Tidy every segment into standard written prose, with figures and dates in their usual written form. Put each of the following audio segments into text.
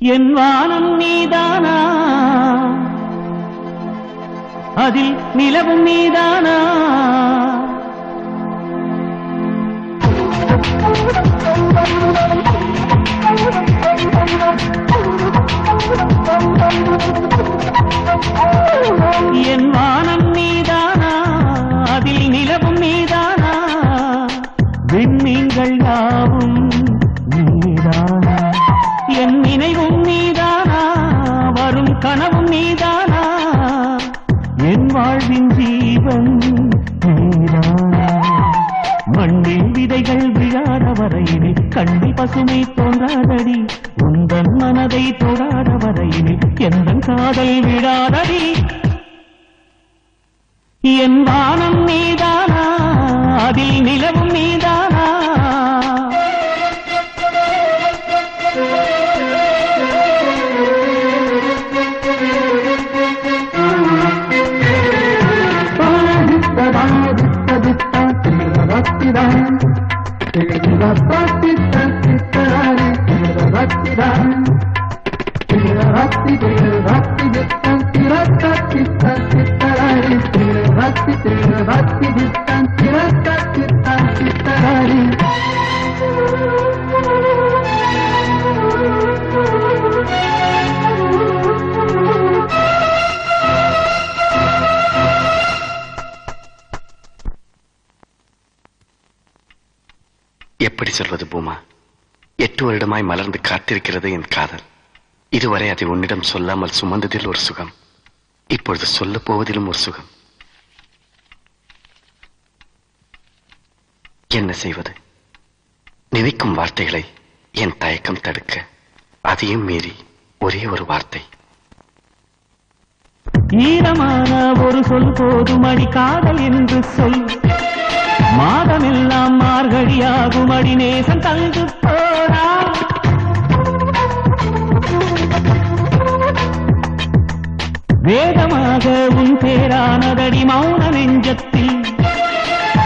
என் வானம் நீதானா, அதில் நிலவும் நீதானா? என் வானம் நீதானா, அதில் நிலவும் நீதானா? விண்மீன்கள் யாவும் நீதானா? என் நினைவும் நீதானா, வரும் கனவும் நீதானா? என் வாழ்வின் ஜீவன் நீதானா? மண்ணில் விதைகள் விழாத வரையினில் கண்ணில் பசுமை தோன்றாதடி, உந்தன் மனதை தொடாத வரையினில் எந்த காதல் விடாதடி. என் வானம் நீதானா, அதில் நிலவும் நீதானா? எப்படி சொல்வது பூமா? 8 வருடமாய் மலர்ந்து காத்திருக்கிறது என் காதல். இதுவரை அதை உன்னிடம் சொல்லாமல் சுமந்ததில் ஒரு சுகம், இப்பொழுது சொல்ல போவதிலும் ஒரு சுகம். என்ன செய்வது? நினைக்கும் வார்த்தைகளை என் தயக்கம் தடுக்க, அதையும் மீறி ஒரே ஒரு வார்த்தை. ஈரமான ஒரு சொல் போதும் அடி காதல் என்று சொல், மாதமெல்லாம் மார்கழியாகும் அடி நேசம் தந்து போரா. வேதமாக உன் பேரானதடி மௌன நெஞ்சத்தில்,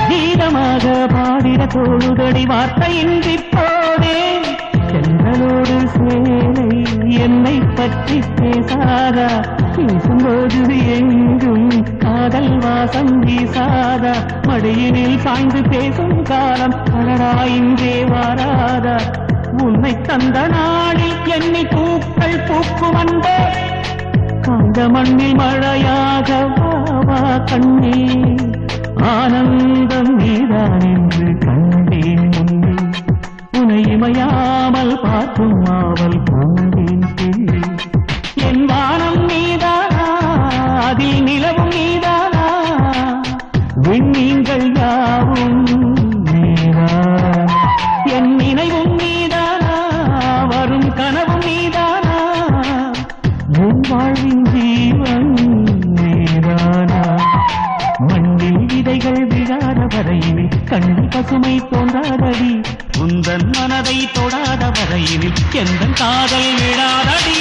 கீதமாக பாடிட தோழுதடி வார்த்தையின்றி போதே. சென்றலோடு சேலை என்னை பற்றி பேசாதா, பேசும்போது எங்கும் காதல் வாசம் வீசாதா. மடியினில் சாய்ந்து பேசும் காலம் அடடா இன்றே வாராதா. உன்னை தந்த நாளில் எண்ணி பூக்கள் பூக்கும் அன்பே, காந்த மண்ணில் மழையாக வாவா கண்ணே. ஆனந்தம் நீதான் என்று கண்டேன் முன்னே, உன்னை இமையாமல் பார்க்கும் ஆவல் கொண்டேன் பிள்ளை. என் வானம் நீதானா, அதில் நிலவும் நீதானா? விண்மீன்கள் யாவும் நீதானா? என் நினைவும் நீதானா, வரும் கனவும் நீதானா? என் வாழ்வின் ஜீவன் நீதானா? மண்ணில் விதைகள் விழாத வரையினில் கண்ணில் பசுமை தோன்றாதடி, உந்தன் மனதை தொடாத வரையினில் எந்த காதல் விடாதடி.